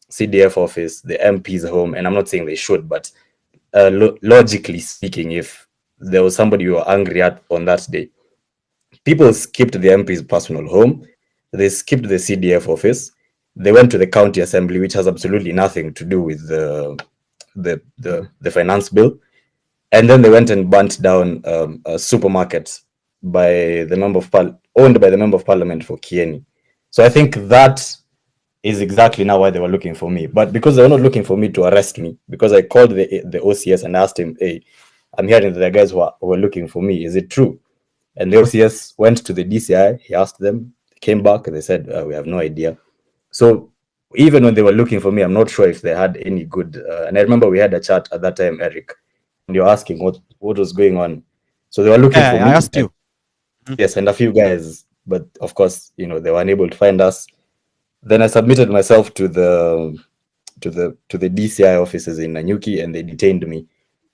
CDF office, the MP's home, and I'm not saying they should, but logically speaking, if there was somebody you were angry at on that day, people skipped the MP's personal home, they skipped the CDF office, they went to the county assembly, which has absolutely nothing to do with the finance bill, and then they went and burnt down a supermarket by the member of owned by the member of parliament for Kieni. So I think that is exactly now why they were looking for me. But because they were not looking for me to arrest me, because I called the OCS and asked him, hey, I'm hearing that the guys who were looking for me, is it true? And the OCS went to the DCI, he asked them, they came back, and they said, we have no idea. So even when they were looking for me, I'm not sure if they had any good, and I remember we had a chat at that time, Eric, and you're asking what was going on. So they were looking for me. I asked you. Yes, and a few guys, but of course, they were unable to find us. Then I submitted myself to the DCI offices in Nanyuki, and they detained me.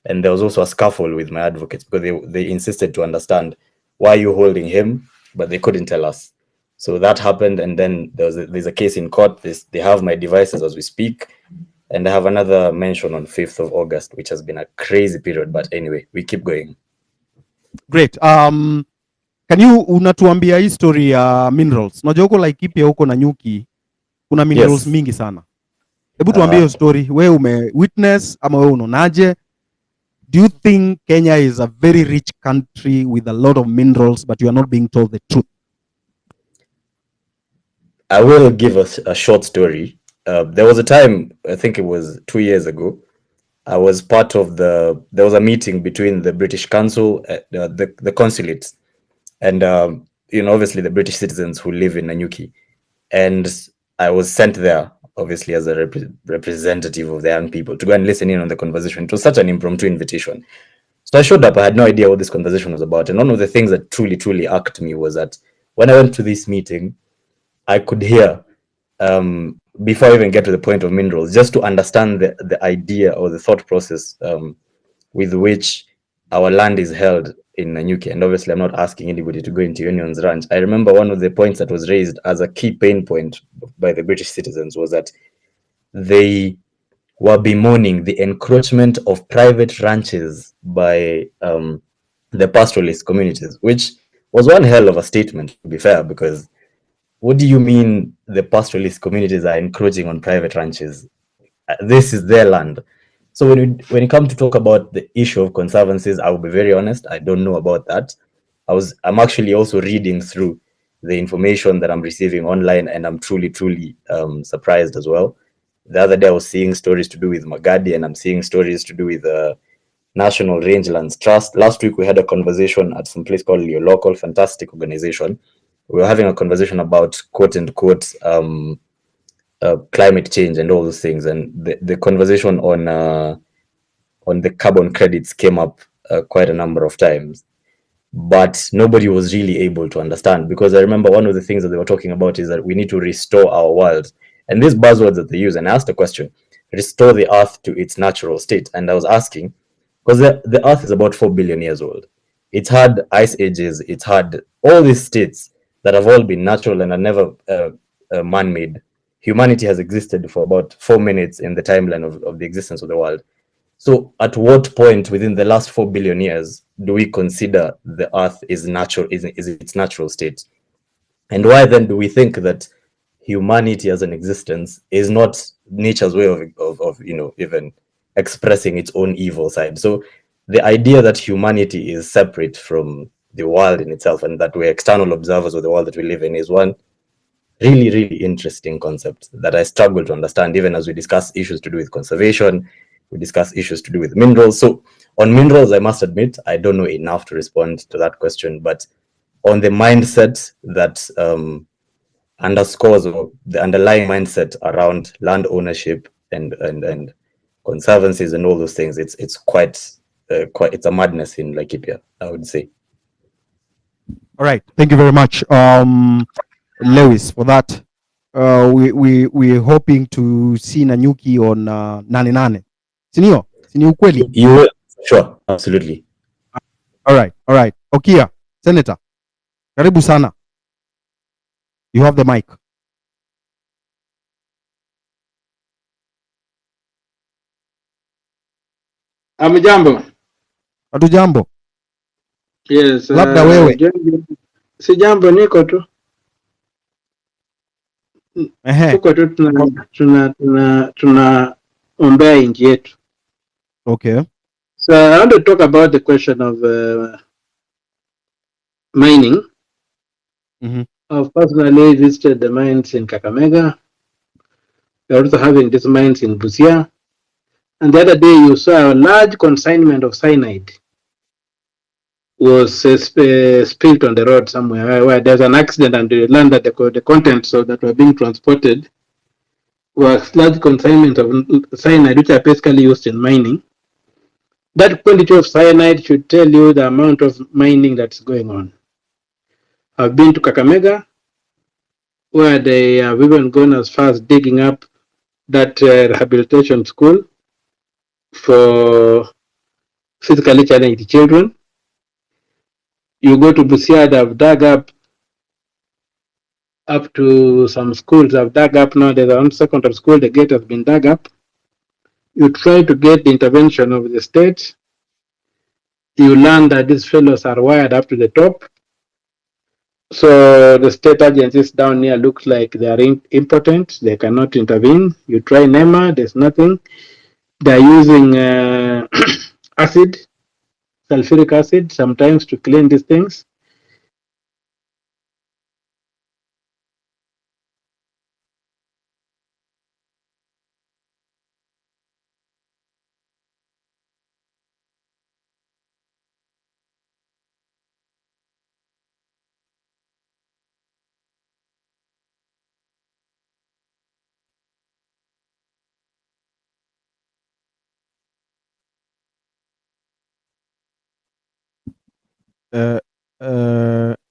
And there was also a scuffle with my advocates because they insisted to understand why you holding him, but they couldn't tell us. So that happened, and then there's a case in court. They have my devices as we speak, and I have another mention on 5th of August, which has been a crazy period. But anyway, we keep going. Great. Can you unatuambia history ya minerals? Unajua huko Laikipia huko Nanyuki kuna minerals mingi sana. Hebu tuambie hiyo story. Wewe ume witness ama wewe unaonaje? Do you think Kenya is a very rich country with a lot of minerals, but you are not being told the truth? I will give a short story. There was a time, I think it was 2 years ago, I was part of there was a meeting between the British Council, the consulates, and obviously the British citizens who live in Nanyuki. And I was sent there, obviously, as a representative of the young people to go and listen in on the conversation. It was such an impromptu invitation. So I showed up. I had no idea what this conversation was about. And one of the things that truly, truly irked me was that when I went to this meeting, I could hear, before I even get to the point of minerals, just to understand the idea or the thought process with which our land is held in Nanyuki. And obviously, I'm not asking anybody to go into Union's ranch. I remember one of the points that was raised as a key pain point by the British citizens was that they were bemoaning the encroachment of private ranches by the pastoralist communities, which was one hell of a statement, to be fair, because what do you mean the pastoralist communities are encroaching on private ranches? This is their land. So when you come to talk about the issue of conservancies, I will be very honest, I don't know about that. I'm actually also reading through the information that I'm receiving online, and I'm truly, truly surprised as well. The other day I was seeing stories to do with Magadi, and I'm seeing stories to do with National Rangelands Trust. Last week we had a conversation at some place called Your Local, fantastic organization. We were having a conversation about quote unquote climate change and all those things, and the conversation on the carbon credits came up quite a number of times, but nobody was really able to understand, because I remember one of the things that they were talking about is that we need to restore our world, and these buzzwords that they use, and I asked a question, restore the earth to its natural state. And I was asking, because the earth is about 4 billion years old, it's had ice ages, it's had all these states that have all been natural and are never man-made. Humanity has existed for about 4 minutes in the timeline of the existence of the world. So at what point within the last 4 billion years do we consider the earth is natural, is its natural state? And why then do we think that humanity as an existence is not nature's way of even expressing its own evil side? So the idea that humanity is separate from the world in itself and that we're external observers of the world that we live in is one really, really interesting concept that I struggle to understand, even as we discuss issues to do with conservation, we discuss issues to do with minerals. So on minerals, I must admit, I don't know enough to respond to that question, but on the mindset that underscores or the underlying mindset around land ownership and conservancies and all those things, it's quite it's a madness in Laikipia, I would say. All right, thank you very much, Lewis, for that. We're hoping to see Nanyuki on 88. Sinio? Sini ukweli? You will, sure, absolutely. All right. Okia, Senator. Karibu sana. You have the mic. Amjambo. Hatujambo. Yes, Labda wewe. si jambo, niko tu Ehe. tuko tu tunaombea nchi yetu. Okay. So I want to talk about the question of mining. Mm-hmm. I've personally visited the mines in Kakamega. We're also having these mines in Busia. And the other day you saw a large consignment of cyanide was spilled on the road somewhere where there's an accident and they learned that the contents that were being transported were large consignment of cyanide, which are basically used in mining. That quantity of cyanide should tell you the amount of mining that's going on. I've been to Kakamega, where they have even gone as far as digging up that rehabilitation school for physically challenged children. You go to Busia, they've dug up to some schools. I've dug up now. There's one secondary school, the gate has been dug up. You try to get the intervention of the state. You learn that these fellows are wired up to the top. So the state agencies down here looks like they are impotent. They cannot intervene. You try NEMA, there's nothing. They're using acid, sulfuric acid, sometimes to clean these things.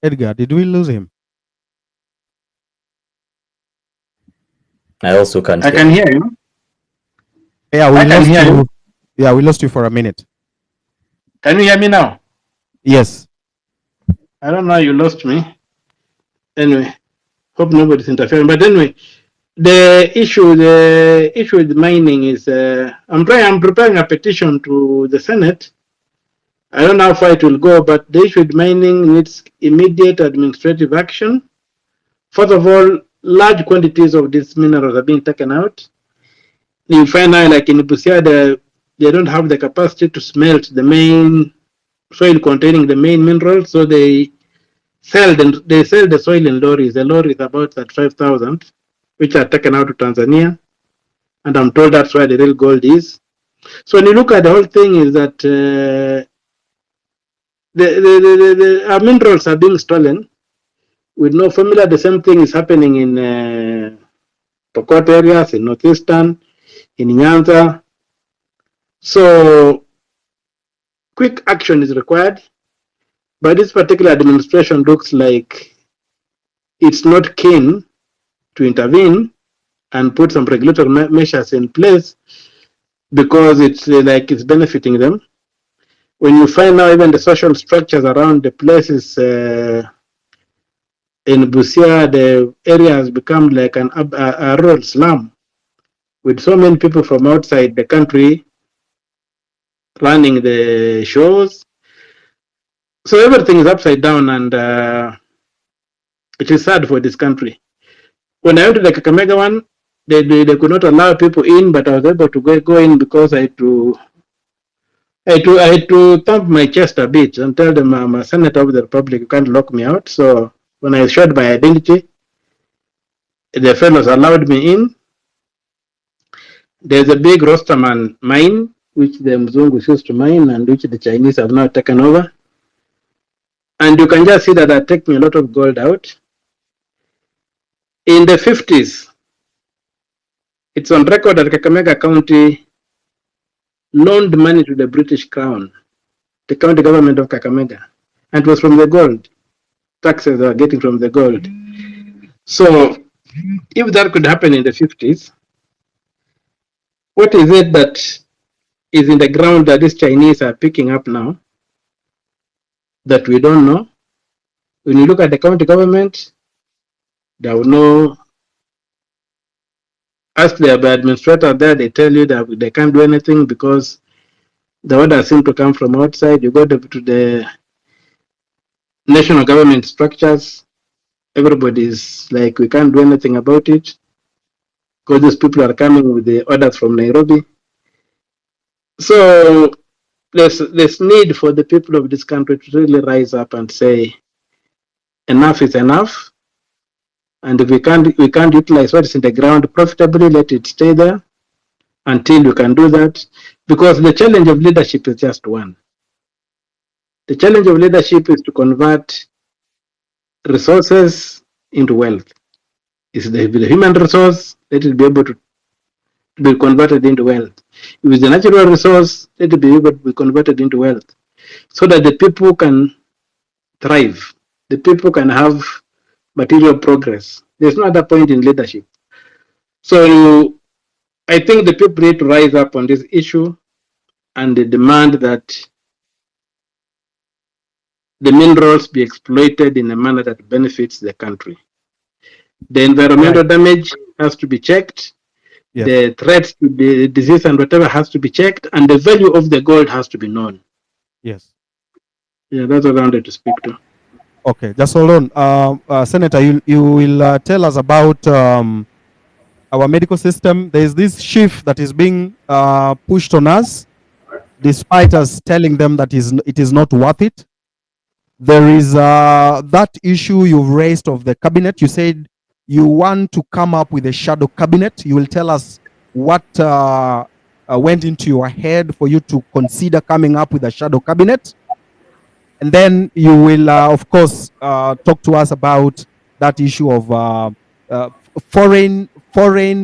Edgar, did we lose him? I also can't I hear. can hear you. Yeah, we I can lost hear you. you. Yeah, we lost you for a minute. Can you hear me now? Yes. I don't know how you lost me. Anyway, hope nobody's interfering. But anyway, the issue with mining is I'm preparing a petition to the Senate. I don't know how far it will go, but the issue with mining needs immediate administrative action. First of all, large quantities of these minerals are being taken out. You find out, like in Busia, they don't have the capacity to smelt the main soil containing the main minerals, so they sell the soil in lorries. The lorry is about 35,000, which are taken out to Tanzania, and I'm told that's where the real gold is. So when you look at the whole thing, is that our minerals are being stolen with no formula. The same thing is happening in Pokot areas, in Northeastern, in Nyanza. So quick action is required, but this particular administration looks like it's not keen to intervene and put some regulatory measures in place because it's like it's benefiting them. When you find out even the social structures around the places in Busia, the area has become like a rural slum with so many people from outside the country running the shows. So everything is upside down, and it is sad for this country. When I went to the Kakamega one, they could not allow people in, but I was able to go in because I had to thump my chest a bit and tell them I'm a senator of the republic. You can't lock me out. So when I showed my identity, the fellows allowed me in. There's a big Rosterman mine, which the Mzungus used to mine and which the Chinese have now taken over. And you can just see that they're taking a lot of gold out. In the 50s, it's on record that Kakamega County loaned money to the British Crown, the county government of Kakamega, and it was from the gold. Taxes they were getting from the gold. So if that could happen in the 50s, what is it that is in the ground that these Chinese are picking up now that we don't know? When you look at the county government, they will know. Ask the administrator there, they tell you that they can't do anything because The orders seem to come from outside. You go to the national government structures, everybody's like, we can't do anything about it because these people are coming with the orders from Nairobi. So there's need for the people of this country to really rise up and say, enough is enough. And if we can't utilize what is in the ground profitably, let it stay there until you can do that. Because the challenge of leadership is just one. The challenge of leadership is to convert resources into wealth. It's the human resource, let it be able to be converted into wealth. If it's the natural resource, let it be able to be converted into wealth. So that the people can thrive. The people can have material progress. There's no other point in leadership. So I think the people need to rise up on this issue and demand that the minerals be exploited in a manner that benefits the country. The environmental damage has to be checked. Yes. The threats to the disease and whatever has to be checked, and the value of the gold has to be known. Yes. Yeah, that's what I wanted to speak to. Okay, just hold on. Senator, you will tell us about our medical system. There is this shift that is being pushed on us, despite us telling them that it is not worth it. There is that issue you've raised of the cabinet. You said you want to come up with a shadow cabinet. You will tell us what went into your head for you to consider coming up with a shadow cabinet. And then you will, of course, talk to us about that issue of foreign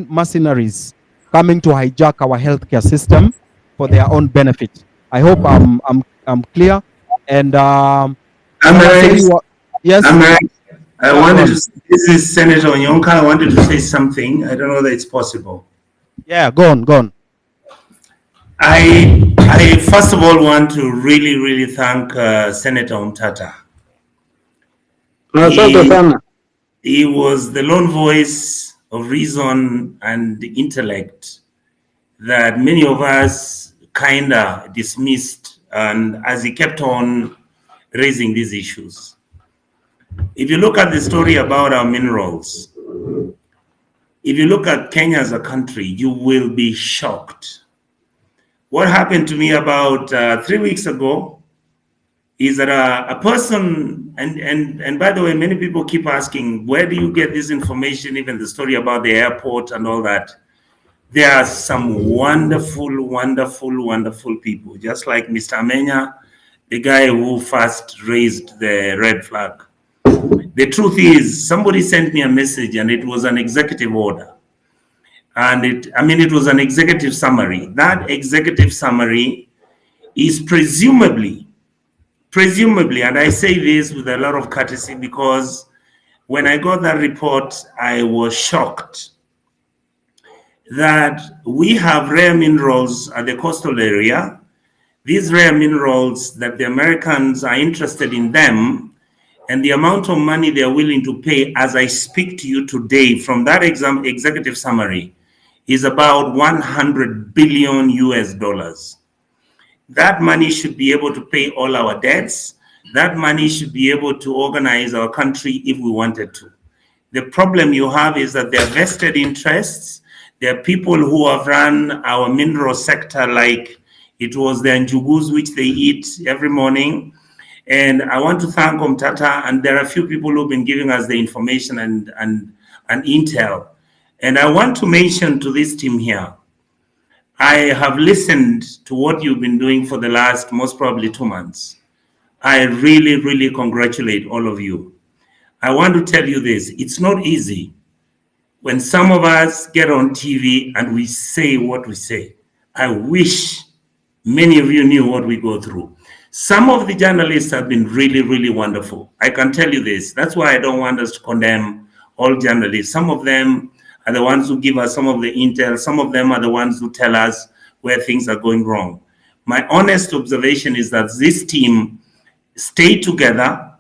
mercenaries coming to hijack our healthcare system for their own benefit. I hope I'm clear. And yes, I wanted to. This is Senator Onyonka. I wanted to say something. I don't know that it's possible. Yeah, go on. I first of all want to really thank Senator Umtata. He was the lone voice of reason and intellect that many of us kinda dismissed, and as he kept on raising these issues. If you look at the story about our minerals, if you look at Kenya as a country, you will be shocked. What happened to me about 3 weeks ago is that a person, and by the way, many people keep asking, where do you get this information, even the story about the airport and all that? There are some wonderful people, just like Mr. Amenya, the guy who first raised the red flag. The truth is, somebody sent me a message and it was an executive order. And it was an executive summary. That executive summary is presumably, and I say this with a lot of courtesy because when I got that report, I was shocked that we have rare minerals at the coastal area. These rare minerals that the Americans are interested in them, and the amount of money they're willing to pay as I speak to you today from that executive summary is about 100 billion US dollars. That money should be able to pay all our debts. That money should be able to organize our country if we wanted to. The problem you have is that there are vested interests. There are people who have run our mineral sector like it was the njugus which they eat every morning. And I want to thank Umtata, and there are a few people who've been giving us the information and intel. And I want to mention to this team here, I have listened to what you've been doing for the last most probably 2 months. I really congratulate all of you. I want to tell you this, it's not easy when some of us get on TV and we say what we say. I wish many of you knew what we go through. Some of the journalists have been really wonderful. I can tell you this. That's why I don't want us to condemn all journalists. Some of them are the ones who give us some of the intel. Some of them are the ones who tell us where things are going wrong. My honest observation is that this team, stay together,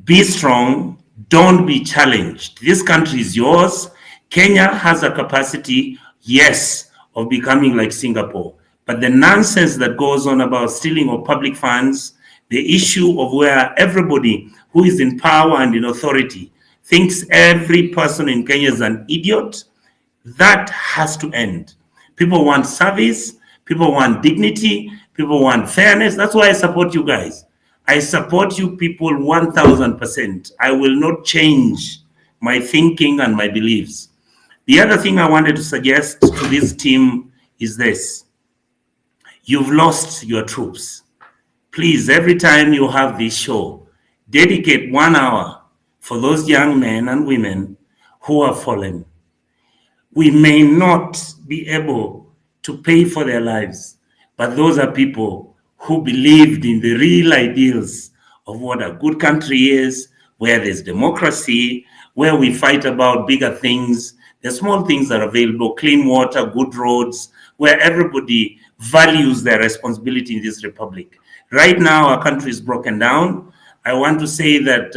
be strong, don't be challenged. This country is yours. Kenya has a capacity, yes, of becoming like Singapore. But the nonsense that goes on about stealing of public funds, the issue of where everybody who is in power and in authority thinks every person in Kenya is an idiot, that has to end. People want service, people want dignity, people want fairness. That's why I support you guys. I support you people 1000%. I will not change my thinking and my beliefs. The other thing I wanted to suggest to this team is this. You've lost your troops. Please, every time you have this show, dedicate 1 hour for those young men and women who have fallen. We may not be able to pay for their lives, but those are people who believed in the real ideals of what a good country is, where there's democracy, where we fight about bigger things. The small things are available, clean water, good roads, where everybody values their responsibility in this republic. Right now, our country is broken down. I want to say that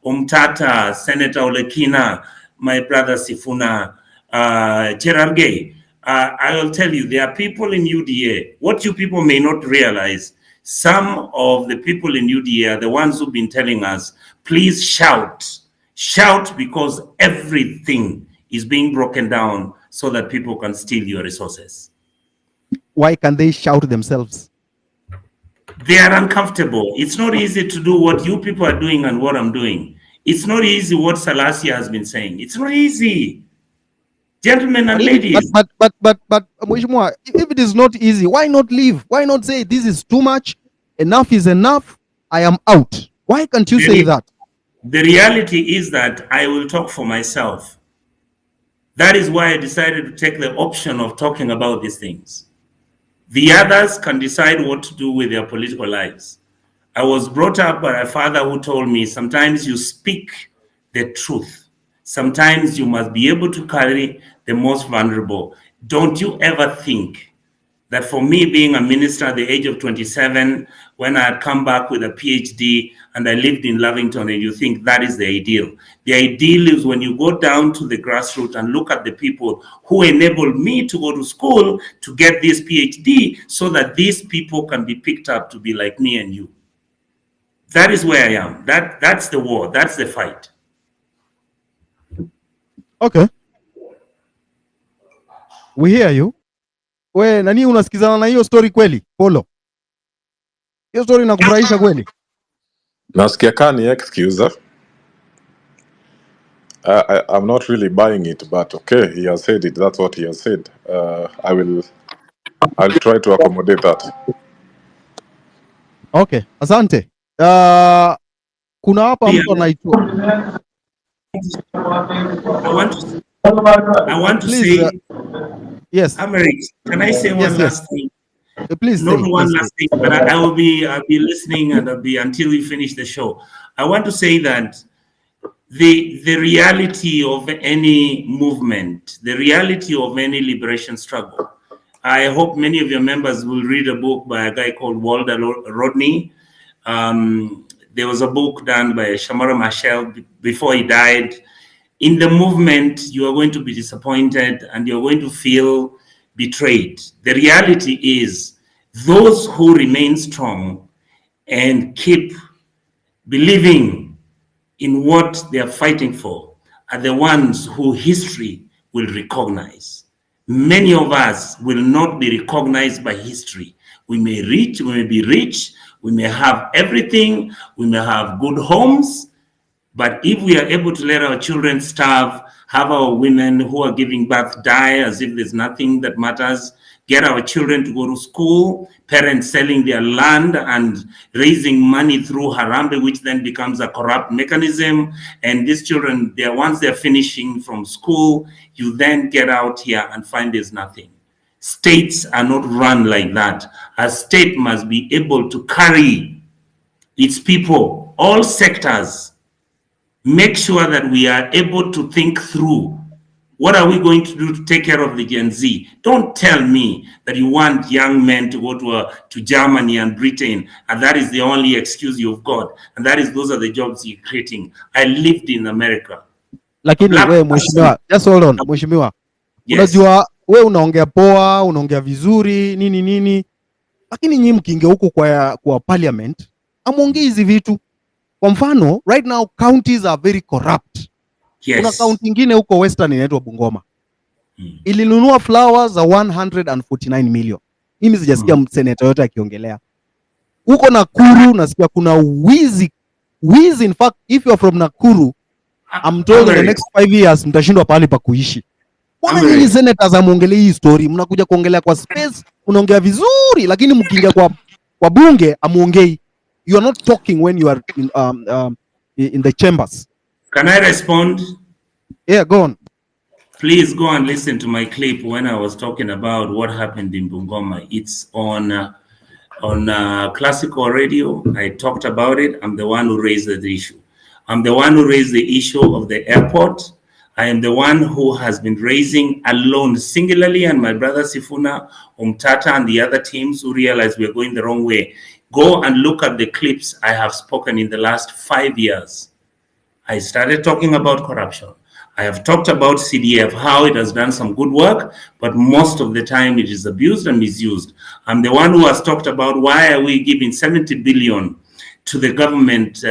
Umtata, Senator Olekina, my brother Sifuna, Cherargei, I will tell you, there are people in UDA. What you people may not realize, some of the people in UDA are the ones who've been telling us, please shout. Shout, because everything is being broken down so that people can steal your resources. Why can they shout themselves? They are uncomfortable. It's not easy to do what you people are doing and what I'm doing. It's not easy what Salasia has been saying. It's not easy. Gentlemen and ladies. But Mheshimiwa, if it is not easy, why not leave? Why not say this is too much? Enough is enough. I am out. Why can't you say that? The reality is that I will talk for myself. That is why I decided to take the option of talking about these things. The others can decide what to do with their political lives. I was brought up by a father who told me, sometimes you speak the truth. Sometimes you must be able to carry the most vulnerable. Don't you ever think that for me being a minister at the age of 27, when I had come back with a PhD and I lived in Lavington, and you think that is the ideal. The ideal is when you go down to the grassroots and look at the people who enabled me to go to school to get this PhD so that these people can be picked up to be like me and you. That is where I am. That's the war. That's the fight. Okay. We hear you. We nani unasikizana na hiyo story kweli? Polo. Hiyo story inakufurahisha kweli? Nasikia kani excuser. I'm not really buying it, but okay, he has said it. That's what he has said. I'll try to accommodate that. Okay, asante. Kuna hapa mtu anaitwa. I want to say, yes. Americ, can I say one last thing? Please Not say, one last thing, but I'll be listening and I'll be until we finish the show. I want to say that the reality of any movement, the reality of any liberation struggle. I hope many of your members will read a book by a guy called Walter Rodney. There was a book done by Shamara Machel before he died. In the movement, you are going to be disappointed and you're going to feel betrayed. The reality is those who remain strong and keep believing in what they are fighting for are the ones who history will recognize. Many of us will not be recognized by history. We may be rich, we may have everything, we may have good homes, but if we are able to let our children starve, have our women who are giving birth die as if there's nothing that matters, get our children to go to school, parents selling their land and raising money through Harambe, which then becomes a corrupt mechanism, and these children, once they're finishing from school, you then get out here and find there's nothing. States are not run like that. A state must be able to carry its people, all sectors. Make sure that we are able to think through what are we going to do to take care of the Gen Z. Don't tell me that you want young men to go to Germany and Britain, and that is the only excuse you've got, and those are the jobs you're creating. I lived in America. Lakini we mheshimiwa, just hold on mheshimiwa. Yes. Unajua we unaongea poa, unaongea vizuri, nini nini, lakini nyinyi mkiingia huko kwa parliament amuongei hizi vitu. Kwa mfano, right now counties are very corrupt. Yes. Kuna county ingine huko Western inaitwa Bungoma. Ilinunua flowers za 149 million. Mimi sijasikia senator yote akiongelea. Huko Nakuru nasikia kuna wizi. In fact, if you are from Nakuru, I'm told in the next 5 years mtashindwa pahali pa kuishi. Mbona nyinyi senators amuongelea hii story? Mnakuja kuongelea kwa space, unaongea vizuri, lakini mkiingia kwa bunge amuongei. You are not talking when you are in the chambers. Can I respond? Yeah, go on. Please go and listen to my clip when I was talking about what happened in Bungoma. It's on classical radio. I talked about it. I'm the one who raised the issue. I'm the one who raised the issue of the airport. I am the one who has been raising alone, singularly, and my brother Sifuna, Umtata, and the other teams who realized we're going the wrong way. Go and look at the clips I have spoken in the last 5 years. I started talking about corruption. I have talked about CDF, how it has done some good work, but most of the time it is abused and misused. I'm the one who has talked about why are we giving 70 billion to the government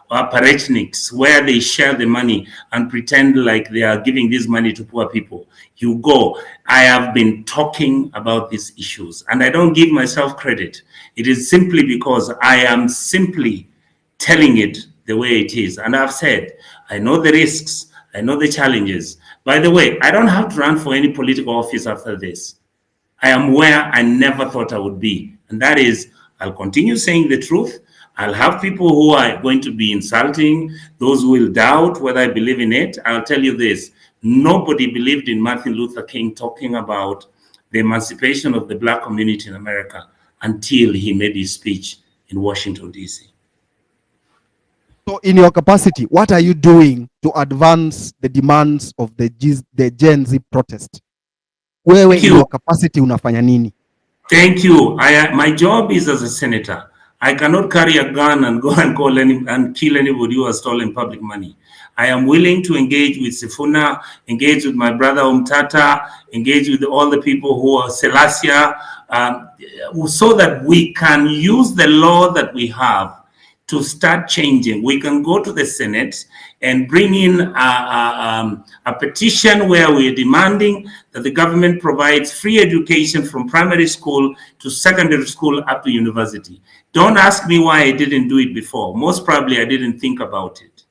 apparatchiks, where they share the money and pretend like they are giving this money to poor people. You go. I have been talking about these issues, and I don't give myself credit. It is simply because I am simply telling it the way it is. And I've said, I know the risks, I know the challenges. By the way, I don't have to run for any political office after this. I am where I never thought I would be. And that is, I'll continue saying the truth. I'll have people who are going to be insulting, those who will doubt whether I believe in it. I'll tell you this, nobody believed in Martin Luther King talking about the emancipation of the Black community in America until he made his speech in Washington, D.C. So in your capacity, what are you doing to advance the demands of the Gen Z protest? Wewe in your capacity unafanya nini? Thank you. My job is as a senator. I cannot carry a gun and go and kill anybody who has stolen public money. I am willing to engage with Sifuna, engage with my brother Umtata, engage with all the people who are Selassie, so that we can use the law that we have to start changing. We can go to the Senate and bring in a petition where we're demanding that the government provides free education from primary school to secondary school up to university. Don't ask me why I didn't do it before. Most probably I didn't think about it.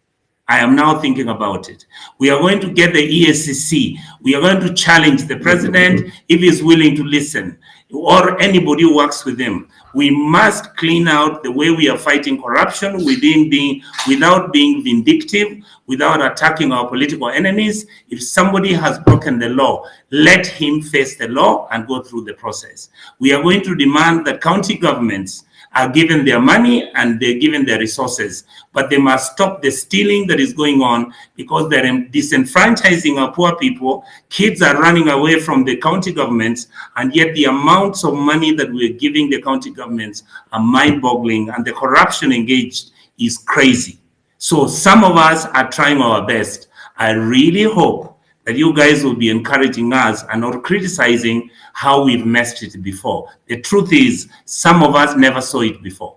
I am now thinking about it. We are going to get the ESCC. We are going to challenge the president if he's willing to listen, or anybody who works with him. We must clean out the way we are fighting corruption without being vindictive, without attacking our political enemies. If somebody has broken the law, let him face the law and go through the process. We are going to demand that county governments are given their money and they're given their resources, but they must stop the stealing that is going on, because they're disenfranchising our poor people. Kids are running away from the county governments, and yet the amounts of money that we're giving the county governments are mind-boggling, and the corruption engaged is crazy. So some of us are trying our best. I really hope that you guys will be encouraging us and not criticizing how we've messed it before. The truth is, some of us never saw it before.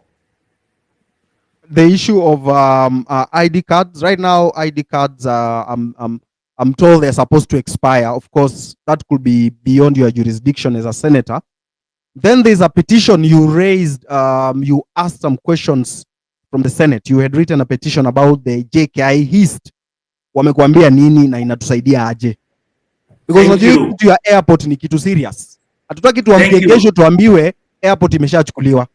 The issue of ID cards, right now, ID cards, I'm told they're supposed to expire. Of course, that could be beyond your jurisdiction as a senator. Then there's a petition you raised, you asked some questions from the Senate. You had written a petition about the JKI East. Wamekuambia nini na inatusaidia aje? Because unajua kitu ya airport ni kitu serious. Hatutaki tuambie kesho tuambiwe airport imeshachukuliwa.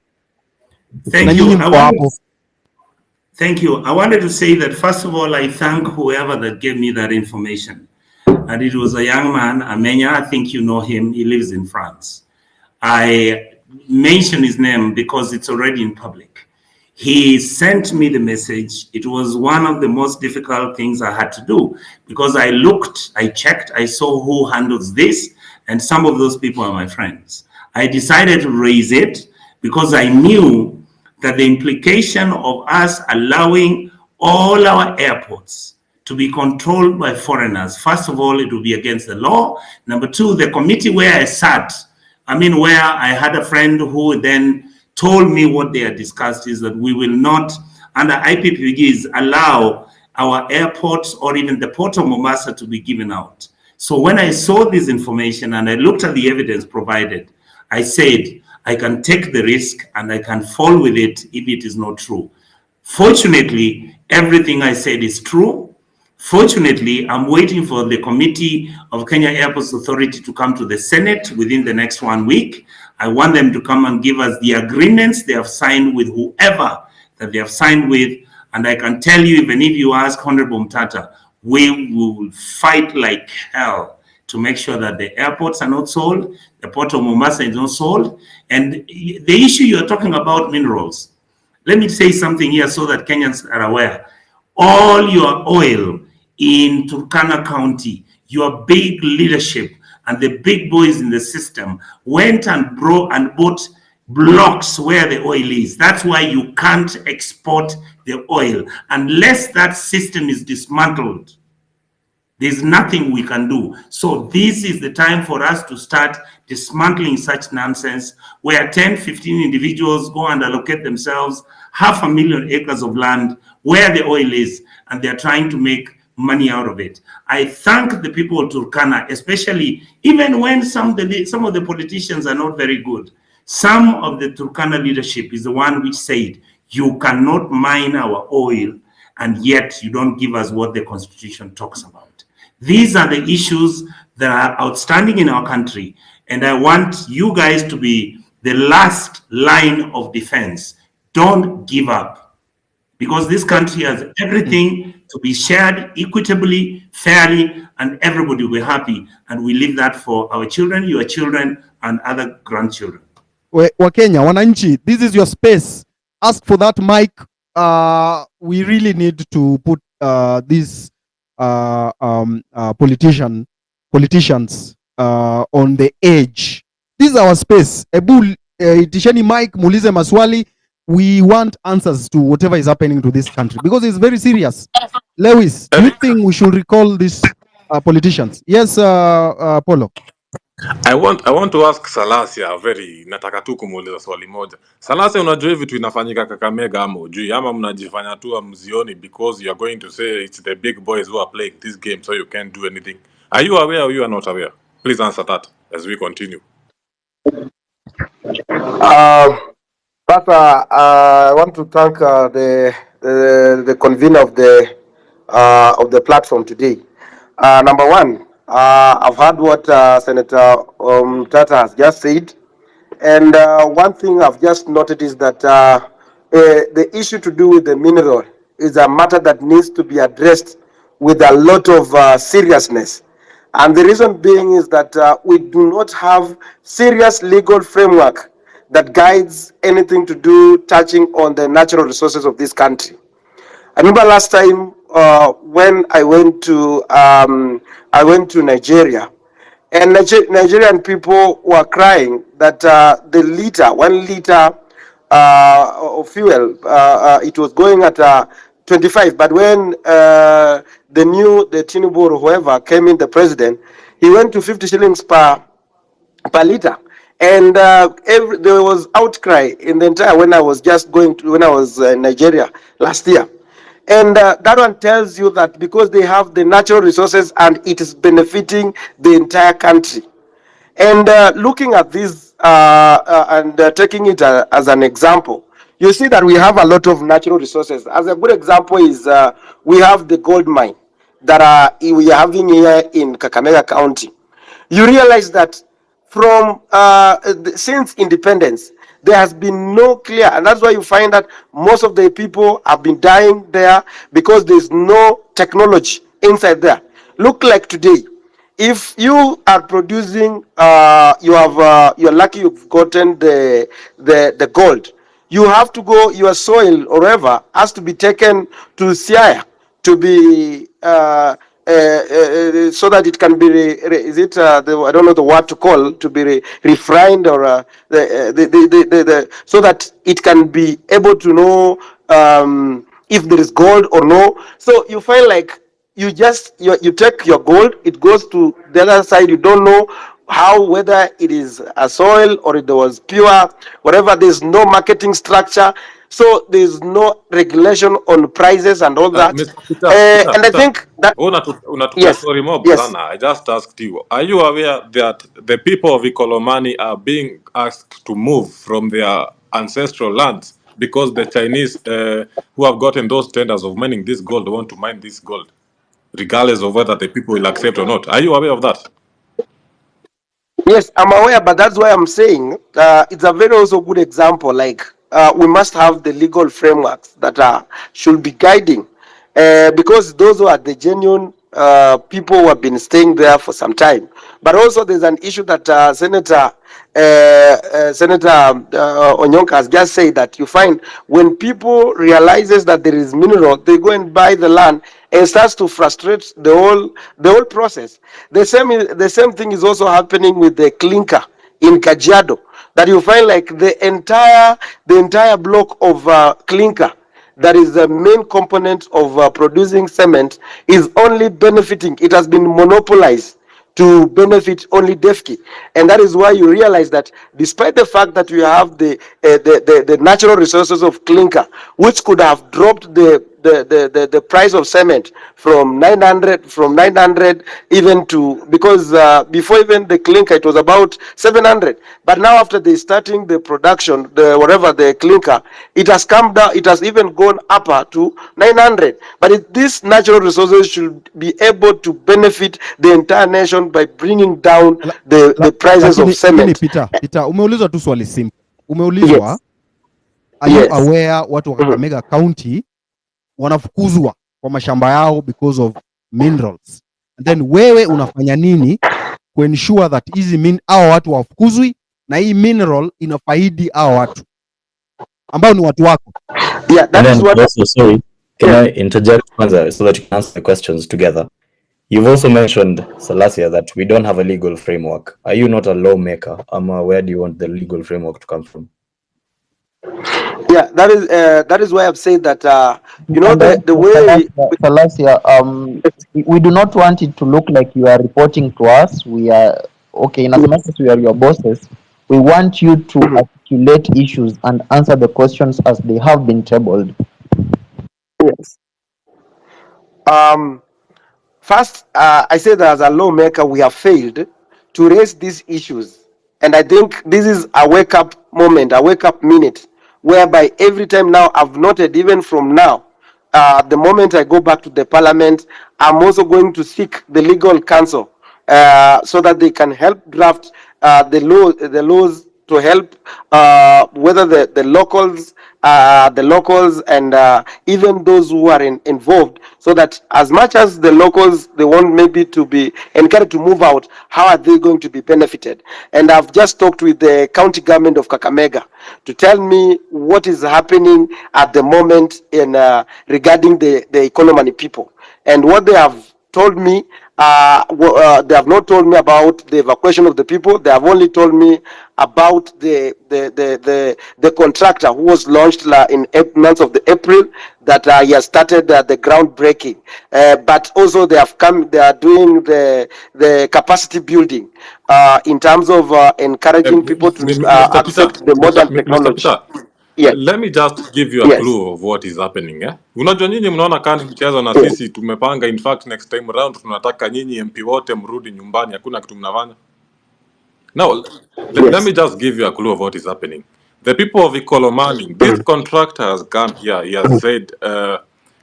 Thank you. I wanted to say that, first of all, I thank whoever that gave me that information. And it was a young man, Amenya, I think you know him, he lives in France. I mention his name because it's already in public. He sent me the message. It was one of the most difficult things I had to do, because I looked, I checked, I saw who handles this, and some of those people are my friends. I decided to raise it because I knew that the implication of us allowing all our airports to be controlled by foreigners. First of all, it will be against the law. Number two, the committee where I sat, where I had a friend who then told me what they had discussed is that we will not, under IPPGs, allow our airports or even the port of Mombasa to be given out. So when I saw this information and I looked at the evidence provided, I said, I can take the risk and I can fall with it if it is not true. Fortunately, everything I said is true. Fortunately, I'm waiting for the Committee of Kenya Airports Authority to come to the Senate within the next 1 week. I want them to come and give us the agreements they have signed with whoever that they have signed with. And I can tell you, even if you ask Honorable Mtata, we will fight like hell to make sure that the airports are not sold, the port of Mombasa is not sold. And the issue you're talking about, minerals, let me say something here so that Kenyans are aware. All your oil in Turkana County, your big leadership and the big boys in the system went and bought blocks where the oil is. That's why you can't export the oil unless that system is dismantled. There's nothing we can do. So this is the time for us to start dismantling such nonsense where 10, 15 individuals go and allocate themselves 500,000 acres of land where the oil is, and they're trying to make money out of it. I thank the people of Turkana, especially even when some of the politicians are not very good. Some of the Turkana leadership is the one which said, you cannot mine our oil and yet you don't give us what the Constitution talks about. These are the issues that are outstanding in our country. And I want you guys to be the last line of defense. Don't give up, because this country has everything to be shared equitably, fairly, and everybody will be happy. And we leave that for our children, your children, and other grandchildren. Wakenya, wananchi, this is your space. Ask for that mic. We really need to put these politicians on the edge. This is our space. Ebu itisheni mic, muulize maswali. We want answers to whatever is happening to this country because it's very serious. Lewis, do you think we should recall these politicians? Yes, Polo. I want to ask Salasia nataka tu kumuuliza swali moja. Salasia, unajua hivi vitu inafanyika Kakamega ama ujui ama mnajifanya tu mzioni because you are going to say it's the big boys who are playing this game so you can't do anything. Are you aware or you are not aware? Please answer that as we continue. I want to thank the convener of the platform today. Number one, I've heard what Senator Tata has just said, and one thing I've just noted is that the issue to do with the mineral is a matter that needs to be addressed with a lot of seriousness. And the reason being is that we do not have serious legal framework that guides anything to do touching on the natural resources of this country. I remember last time when I went to Nigeria, and Nigerian people were crying that the 1 liter of fuel, it was going at 25. But when the Tinubu or whoever came in, the president, he went to 50 shillings per liter. And there was outcry in the entire when I was in Nigeria last year. And that one tells you that because they have the natural resources and it is benefiting the entire country. And looking at this and taking it as an example, you see that we have a lot of natural resources. As a good example is we have the gold mine that we are having here in Kakamega County. You realize that from since independence, there has been no clear, and that's why you find that most of the people have been dying there because there's no technology inside there. Look like today, if you are producing, you're lucky you've gotten the gold. You have to go, your soil or whatever has to be taken to Siaya to be so that it can be I don't know the word to call, to be refined or so that it can be able to know if there is gold or no. So you find like you take your gold, it goes to the other side. You don't know whether it is a soil or it was pure, whatever. There's no marketing structure, so there's no regulation on prices and all that. Mr. Peter, And I think that unatupea yes, story mob yes. sana. I just asked you, are you aware that the people of Ikolomani are being asked to move from their ancestral lands because the Chinese who have gotten those tenders of mining this gold want to mine this gold, regardless of whether the people will accept or not? Are you aware of that? Yes, I'm aware, but that's why I'm saying it's a very also good example. Like we must have the legal frameworks that should be guiding, because those who are the genuine people who have been staying there for some time. But also, there's an issue that Senator Onyonka has just said, that you find when people realizes that there is mineral, they go and buy the land, and starts to frustrate the whole process. The same thing is also happening with the clinker in Kajiado, that you find like the entire block of clinker, that is the main component of producing cement, is only benefiting. It has been monopolized to benefit only DEFCI, and that is why you realize that despite the fact that you have the natural resources of clinker, which could have dropped the price of cement from 900 even to, because before even the clinker it was about 700, but now after they starting the production, the clinker, it has come down, it has even gone upper to 900. But these natural resources should be able to benefit the entire nation by bringing down the prices of cement. Peter, umeulizwa tu swali simple. Umeulizwa, Yes. are you aware watu wa Kakamega County wanafukuzwa kwa mashamba yao because of minerals? And then wewe unafanya nini ku ensure that hizi hao watu wafukuzwi na hii mineral inafaidi hao watu ambao ni watu wako? Yeah, that is what also, sorry, can I interject further so that you can answer the questions together? You've also mentioned, Salasia, that we don't have a legal framework. Are you not a lawmaker? Where do you want the legal framework to come from? Yeah, that is why I've said that the way Salasia, we do not want it to look like you are reporting to us. We are okay, in as much as we are your bosses, we want you to articulate issues and answer the questions as they have been tabled. Yes. First, I say that as a lawmaker, we have failed to raise these issues. And I think this is a wake-up moment, a wake-up minute, whereby every time now I've noted, even from now, the moment I go back to the parliament, I'm also going to seek the legal counsel so that they can help draft the laws to help whether the locals and even those who are involved, so that as much as the locals, they want maybe to be encouraged to move out, how are they going to be benefited? And I've just talked with the county government of Kakamega to tell me what is happening at the moment in regarding the Ikolomani people, and what they have told me. They have not told me about the evacuation of the people. They have only told me about the contractor who was launched in months of the April, that he has started the groundbreaking. But also they are doing the capacity building in terms of encouraging people to accept the modern technology. Yes. Let me just give you a clue of what is happening. Unajua nyinyi mnaona kani mchezo na sisi tumepanga, in fact next time round tunataka nyinyi MP wote mrudi nyumbani, hakuna kitu mnafanya. Now, let me just give you a clue of what is happening. The people of Ikolomani, this contractor has come here, he has said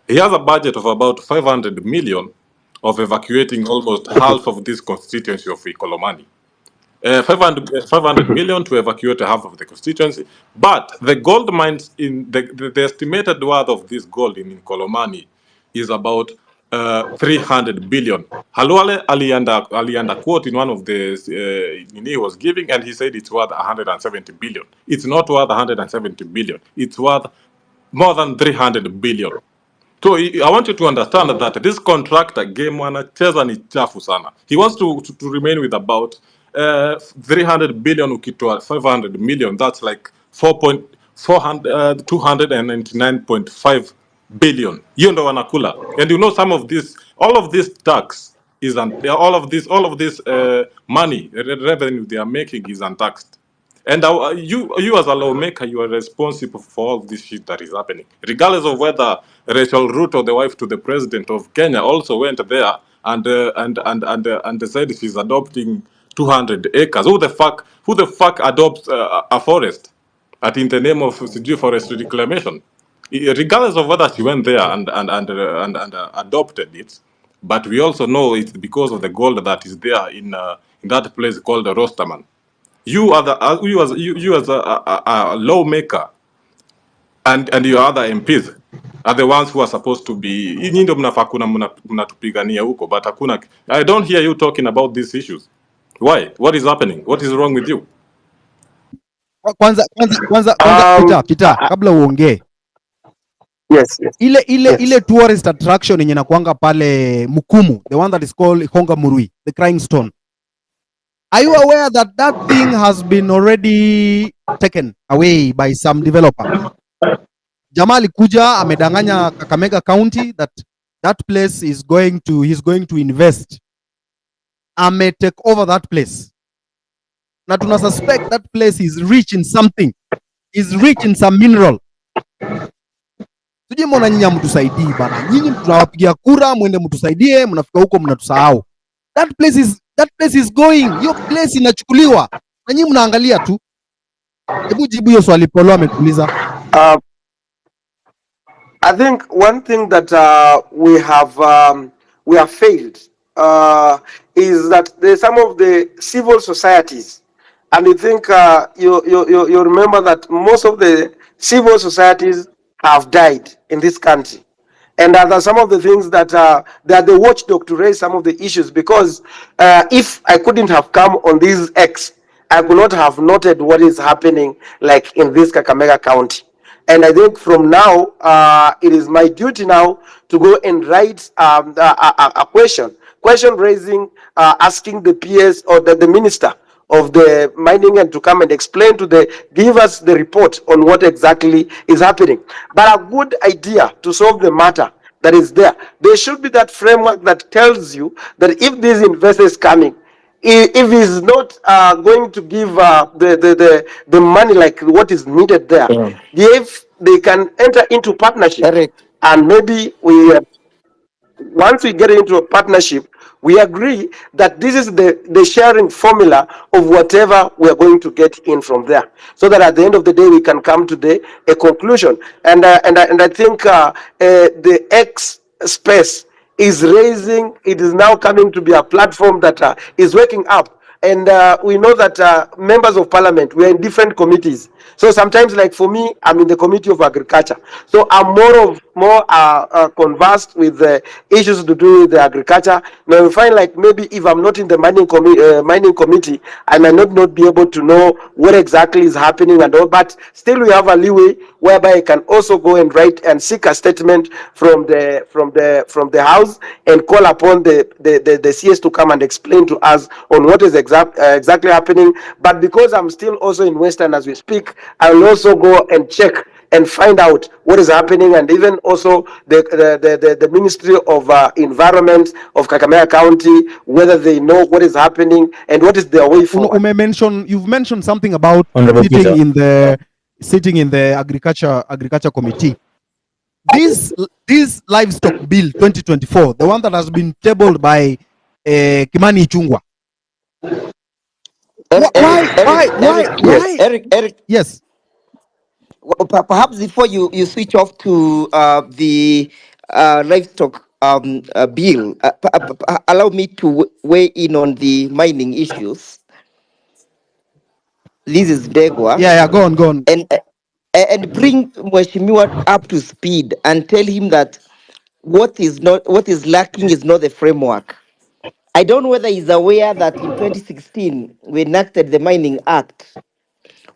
he has a budget of about 500 million of evacuating almost half of this constituency of Ikolomani. 500 million to evacuate half of the constituency, but the gold mines in the estimated worth of this gold in Kolomani is about 300 billion. Halwale alianda quote in one of the he was giving, and he said it's worth 170 billion. It's not worth 170 billion. It's worth more than 300 billion. So I want you to understand that this contractor game wanacheza ni chafu sana. He wants to remain with about 300 billion ukitoa 500 million. That's like 299.5 billion. Hiyo ndo wanakula. And you know some of this, all of this tax is all of this money revenue they are making is untaxed. And you as a lawmaker, you are responsible for all this shit that is happening, regardless of whether Rachel Ruto, the wife to the president of Kenya, also went there and said she's adopting 200 acres. Who the fuck adopts a forest in the name of forest reclamation? Regardless of whether she went there and adopted it, but we also know it's because of the gold that is there in that place called the Rosterman. You are you as a lawmaker and your other MPs are the ones who are supposed to be. Nyinyi ndio mnafaa kuna mnatupigania huko, but hakuna. I don't hear you talking about these issues. Why? What is happening? What is wrong with you? Kwanza Peter, kabla uongee. Yes. Ile tourist attraction yenye nakuanga pale Mukumu, the one that is called Honga Murui, the crying stone. Are you aware that that thing has been already taken away by some developer? Jamaa alikuja amedanganya Kakamega County that place he's going to invest. Take over that place. Na tuna suspect that place is rich in something. Is rich in some mineral. Tuje mbona nyinyi mtusaidie bana. Nyinyi tunawapigia kura mwende mtusaidie, mnafika huko mnatusahau. That place is going. Hiyo place inachukuliwa. Na nyinyi mnaangalia tu. Hebu jibu hiyo swali Polo amekuuliza. I think one thing that we have failed is that there's some of the civil societies, and I think you remember that most of the civil societies have died in this country. And there's some of the things that they are the watchdog to raise some of the issues, because if I couldn't have come on this X, I could not have noted what is happening like in this Kakamega County. And I think from now, it is my duty now to go and write a question raising, asking the PS or the minister of the mining and to come and explain give us the report on what exactly is happening. But a good idea to solve the matter that is there should be that framework that tells you that if these investors coming, if he's not going to give the money like what is needed there, if they can enter into partnership, Eric. and maybe once we get into a partnership, we agree that this is the sharing formula of whatever we are going to get in from there, so that at the end of the day we can come to a conclusion. And I think the X space is raising. It is now coming to be a platform that is waking up. And we know that members of parliament, we are in different committees. So sometimes, like for me, I'm in the committee of agriculture. So I'm more conversed with the issues to do with the agriculture. Now we find like maybe if I'm not in the mining committee, I might not be able to know what exactly is happening and all. But still, we have a leeway whereby I can also go and write and seek a statement from the house and call upon the CS to come and explain to us on what is exactly happening. But because I'm still also in Western as we speak, I will also go and check and find out what is happening, and even also the Ministry of Environment of Kakamega County, whether they know what is happening and what is their way forward. You've mentioned something about sitting in the agriculture committee. This livestock bill 2024, the one that has been tabled by Kimani Ichung'wah. Why? Eric. Yes. Perhaps before you switch off to the livestock bill, allow me to weigh in on the mining issues. This is Degwa. Yeah, go on. And bring Mheshimiwa up to speed and tell him that what is lacking is not the framework. I don't know whether he's aware that in 2016 we enacted the Mining Act,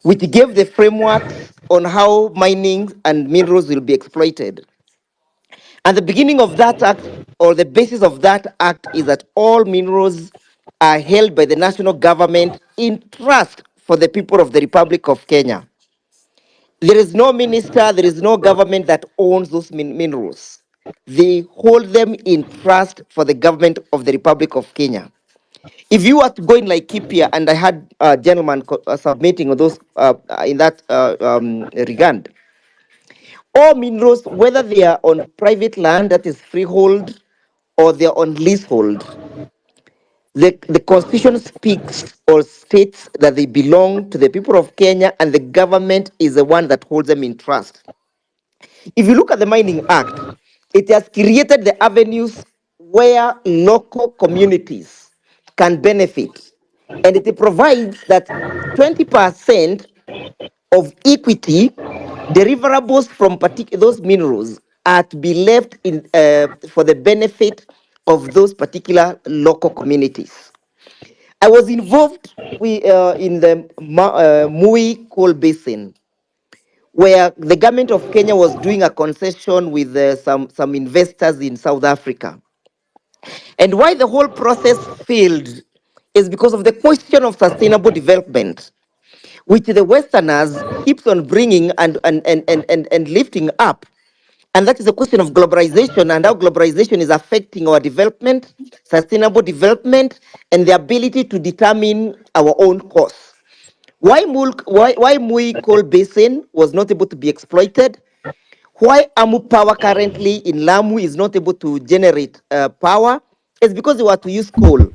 which gave the frameworks on how mining and minerals will be exploited. And the beginning of that act, or the basis of that act, is that all minerals are held by the national government in trust for the people of the Republic of Kenya. There is no minister, there is no government that owns those minerals. They hold them in trust for the government of the Republic of Kenya. If you are to go in Laikipia, and I had a gentleman submitting those in that regard, all minerals, whether they are on private land that is freehold or they are on leasehold, the constitution speaks or states that they belong to the people of Kenya and the government is the one that holds them in trust. If you look at the Mining Act, it has created the avenues where local communities can benefit. And it provides that 20% of equity deliverables from those minerals are to be left in for the benefit of those particular local communities. I was involved in the Mui Coal Basin, where the government of Kenya was doing a concession with some investors in South Africa. And why the whole process failed is because of the question of sustainable development, which the Westerners keeps on bringing and lifting up. And that is the question of globalization and how globalization is affecting our development, sustainable development, and the ability to determine our own course. Why Mui Coal Basin was not able to be exploited? Why Amu Power currently in Lamu is not able to generate power is because they were to use coal.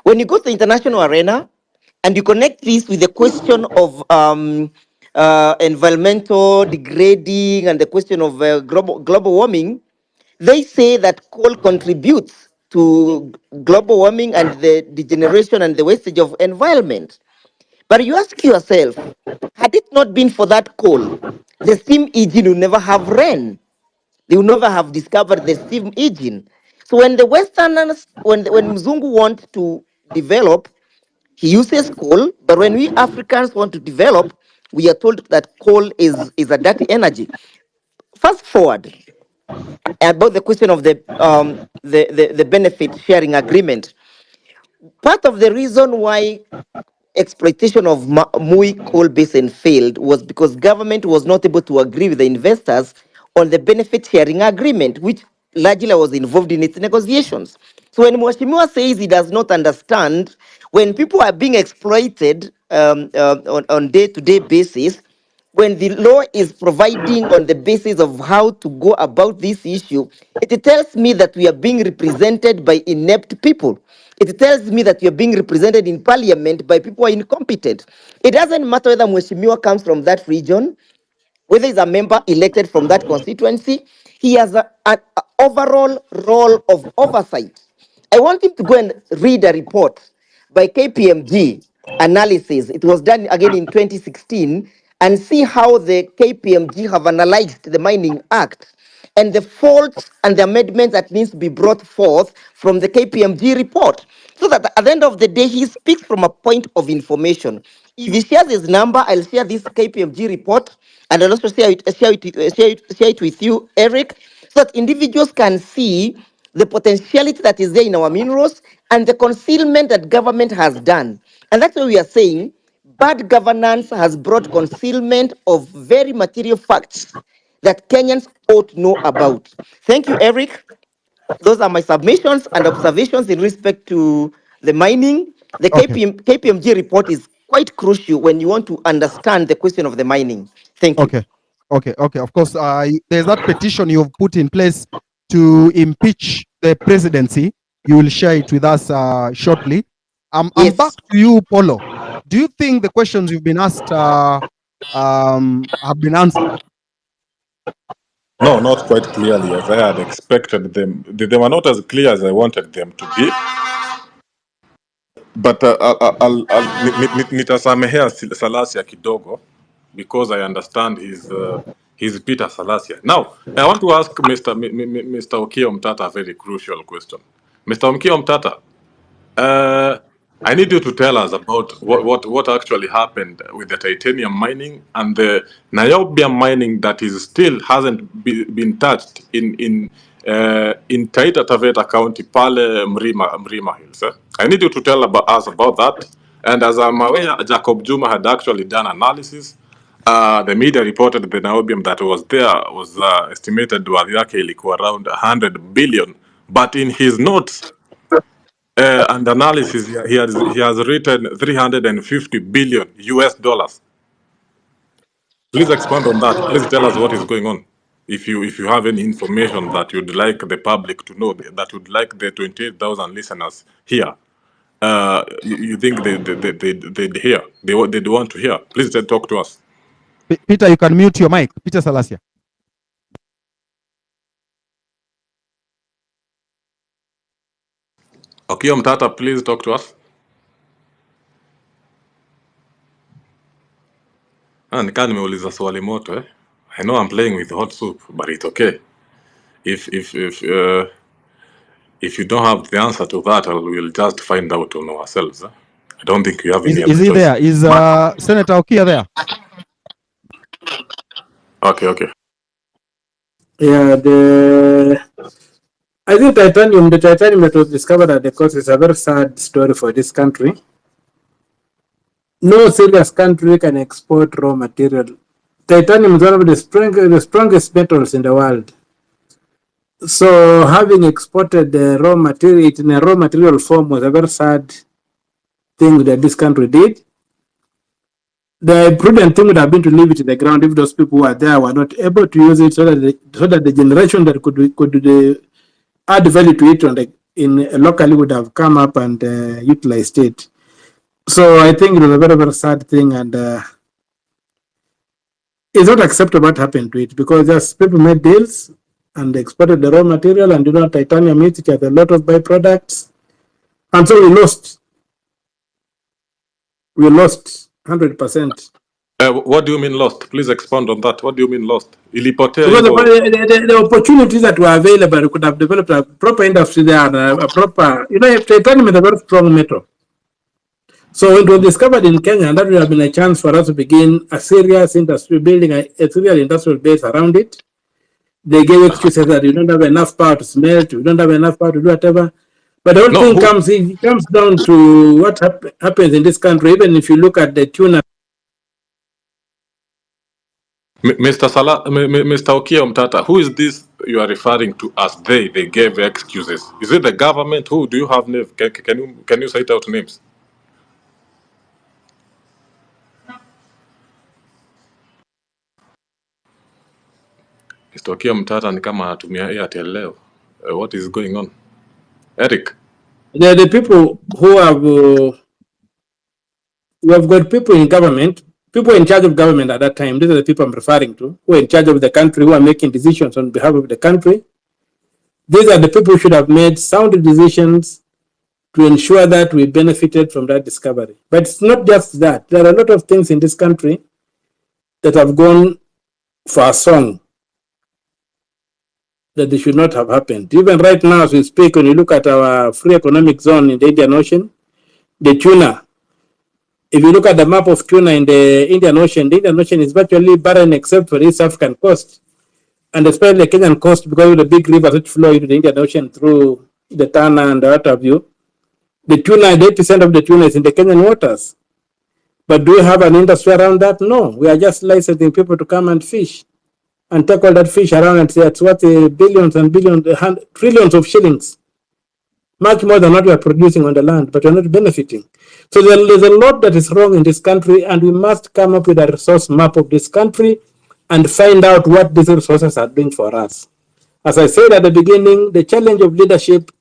When you go to the international arena and you connect this with the question of environmental degrading and the question of global warming, they say that coal contributes to global warming and the degeneration and the wastage of environment. But you ask yourself, had it not been for that coal, the steam engine would never have ran. They would never have discovered the steam engine. So when the Westerners, when Mzungu want to develop, he uses coal. But when we Africans want to develop, we are told that coal is a dirty energy. Fast forward about the question of the benefit sharing agreement. Part of the reason why exploitation of Mui coal basin failed was because government was not able to agree with the investors on the benefit sharing agreement, which largely was involved in its negotiations. So when Mwashimiwa says he does not understand, when people are being exploited on day-to-day basis, when the law is providing on the basis of how to go about this issue, it tells me that we are being represented by inept people. It tells me that we are being represented in parliament by people who are incompetent. It doesn't matter whether Mweshimiwa comes from that region, whether he's a member elected from that constituency, he has an overall role of oversight. I want him to go and read a report by KPMG analysis. It was done again in 2016, and see how the KPMG have analyzed the Mining Act and the faults and the amendments that needs to be brought forth from the KPMG report. So that at the end of the day, he speaks from a point of information. If he shares his number, I'll share this KPMG report, and I'll also share it with you, Eric, so that individuals can see the potentiality that is there in our minerals and the concealment that government has done. And that's why we are saying bad governance has brought concealment of very material facts that Kenyans ought to know about. Thank you, Eric. Those are my submissions and observations in respect to the mining. The Okay. KPMG report is quite crucial when you want to understand the question of the mining. Thank you. Okay. Of course, there's that petition you've put in place to impeach the presidency. You will share it with us shortly. I'm back Yes. to you, Polo. Do you think the questions you've been asked have been answered? No, not quite clearly as I had expected them. They were not as clear as I wanted them to be. But nitasamehea Salasia kidogo because I understand he's Peter Salasia. Now, I want to ask Mr. Okio Mtata a very crucial question. Mr. Okio Mtata, I need you to tell us about what actually happened with the titanium mining and the niobium mining that is still hasn't been touched in Taita Taveta County, Pale Mrima Hills. I need you to tell us about that. And as I'm aware, Jacob Juma had actually done analysis, The media reported the niobium that was there was estimated worth yake ilikuwa around 100 billion, but in his notes and analysis he has written 350 billion US dollars. Please expand on that. Please tell us what is going on. If you have any information that you'd like the public to know, that you'd like the 28,000 listeners here, you think they hear, they want to hear, please talk to us. Peter, you can mute your mic. Peter Salasia. Okay, Mtata, please talk to us. Nikaa nimeuliza swali moto eh? I know I'm playing with hot soup, but it's okay. If you don't have the answer to that, we'll just find out on ourselves. Eh? I don't think you have any other Is he choice. there? Is Senator Okia there? Okay. Yeah, I think the titanium that was discovered at the coast is a very sad story for this country. No serious country can export raw material. Titanium is one of the strongest metals in the world. So having exported the raw material in a raw material form was a very sad thing that this country did. The prudent thing would have been to leave it in the ground if those people who are there were not able to use it, so that the generation that could add value to it locally would have come up and utilized it. So I think it was a very, very sad thing, and it's not acceptable what happened to it, because just people made deals and exported the raw material, and titanium it has a lot of byproducts, and so we lost. We lost 100%. What do you mean lost? Please expand on that. What do you mean lost? Because the opportunities that were available, we could have developed a proper industry there, and a proper, titanium is a very strong metal. So it was discovered in Kenya, and that would have been a chance for us to begin a serious industry, building a serial industrial base around it. They gave excuses that you don't have enough power to smelt, you don't have enough power to do whatever. But the whole thing comes down to what happens in this country. Even if you look at the tuna. Mr. Okia Mtata, who is this you are referring to as they gave excuses? Is it the government? Who do you have names? Can you cite out names? Mr. Okia Mtata ni kama anatumia Airtel leo. What is going on? Eric? The people who have we have got people in government, people in charge of government at that time. These are the people I'm referring to, who are in charge of the country, who are making decisions on behalf of the country. These are the people who should have made sound decisions to ensure that we benefited from that discovery. But it's not just that. There are a lot of things in this country that have gone for a song that they should not have happened. Even right now, as we speak, when you look at our free economic zone in the Indian Ocean, the tuna, if you look at the map of tuna in the Indian Ocean is virtually barren except for the East African coast, and especially the Kenyan coast, because of the big rivers which flow into the Indian Ocean through the Tana and what have you. The tuna, 80% of the tuna is in the Kenyan waters. But do we have an industry around that? No. We are just licensing people to come and fish and take all that fish around and say it's worth billions and billions, trillions of shillings. Much more than what we are producing on the land, but we are not benefiting. So there's a lot that is wrong in this country, and we must come up with a resource map of this country and find out what these resources are doing for us. As I said at the beginning, the challenge of leadership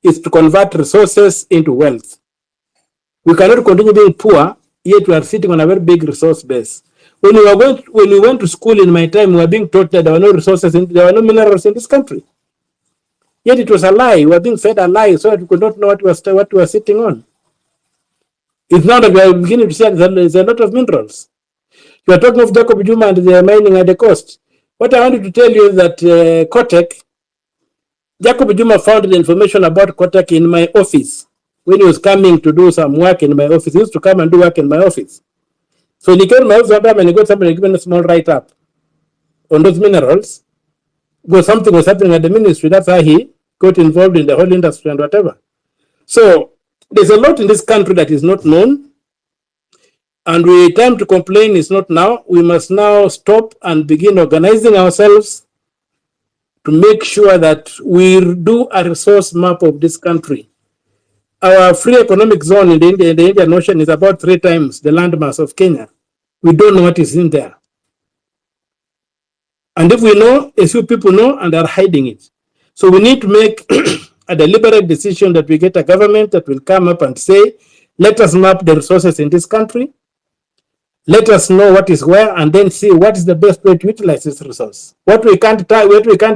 is to convert resources into wealth. We cannot continue being poor, yet we are sitting on a very big resource base. When we went to school in my time, we were being taught that there were no resources, there were no minerals in this country. Yet it was a lie. We were being fed a lie so that we could not know what we were sitting on. It's now that we are beginning to see that there's a lot of minerals. You are talking of Jacob Juma and the mining at the coast. What I wanted to tell you is that Jacob Juma found the information about Kotek in my office. When he was coming to do some work in my office, he used to come and do work in my office. So when he came to my office and he got somebody given a small write-up on those minerals, because something was happening at the ministry. That's how he got involved in the whole industry and whatever. So there's a lot in this country that is not known. And time to complain is not now. We must now stop and begin organizing ourselves to make sure that we do a resource map of this country. Our free economic zone in the Indian Ocean is about 3 times the landmass of Kenya. We don't know what is in there. And if we know, a few people know and are hiding it. So we need to make a deliberate decision that we get a government that will come up and say, let us map the resources in this country. Let us know what is where, and then see what is the best way to utilize this resource. What we can't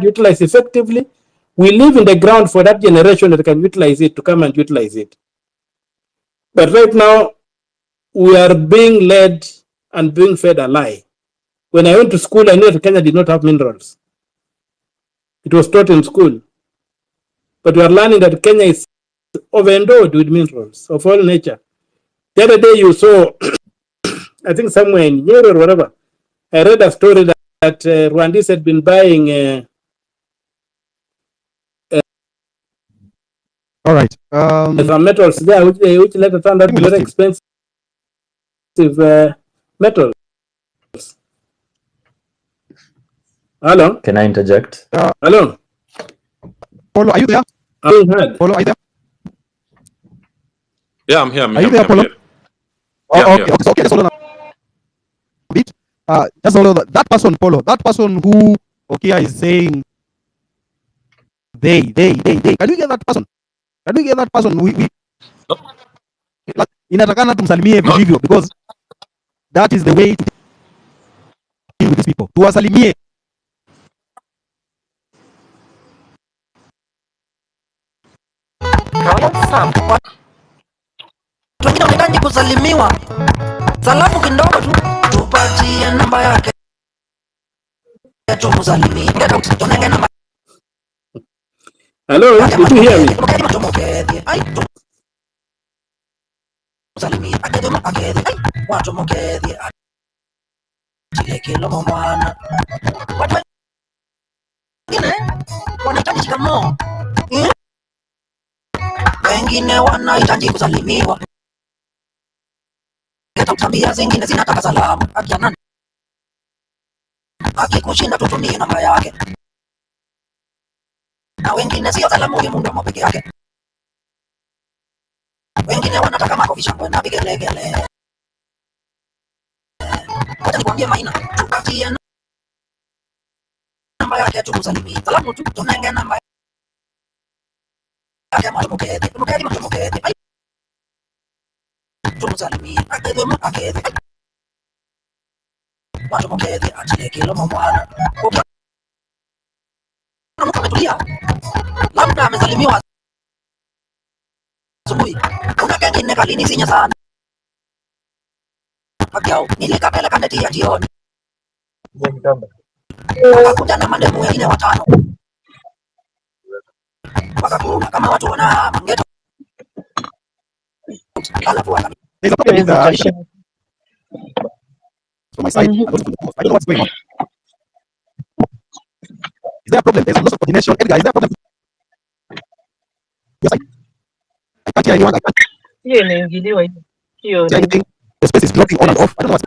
utilize effectively, we leave in the ground for that generation that can utilize it to come and utilize it. But right now, we are being led and being fed a lie. When I went to school, I knew that Kenya did not have minerals. It was taught in school. But we are learning that Kenya is overendowed with minerals of all nature. The other day you saw, I think somewhere in Nyeri or whatever, I read a story that Rwandese had been buying. All right. Some metals there, which later turned out to be very expensive metals. Hello? Can I interject? Hello? Polo, are you there? Polo, are you there? Yeah, I'm here. Are you there, Polo? Okay. Just hold on a bit. Just hold on. That person, Polo, that person who Okia is saying they. Can you get that person? We inatakana tumsalimie vilivyo, because that is the way to deal with these people. Tuwasalimie. Tunahitaji kusalimiwa. Salamu kidogo tu, tupatie namba yake. Tumsalimie. Tunenge namba. Hello, did you hear me? Watu mokedi. Kilo mwana. Watu wengine wanahitaji shikamoo. Wengine wanahitaji kusalimiwa. Hata tabia zingine zinataka salamu. Akiana akikushinda tutumie namba yake. Na wengine sio salamu ya mdomo peke yake. Wengine wanataka makofi, shangwe na vigelegele. Wacha nikwambie Maina, tupatie namba yake tumsalimie. Salamu tu tunenge namba yake mokedi. Tumsalimie. Akedi. Watu mokedi atile kilo mwana. Mtu ametulia. Labda amesalimiwa asubuhi. Kuna kengine kalinisinya sana. Akiao nilikapeleka ndeti ya jioni. Wakakuja na mandemu wengine 5. Wakakula kama watu wana mangeto. Alafu waka. There's a problem with from my side. I don't know what's going on. Is there a problem? There's a loss of coordination. Edgar, is there a problem? Yes, I can't hear anyone. I can't Hiyo inaingiliwa hiyo. see anything. The space is dropping on and off. I don't know what's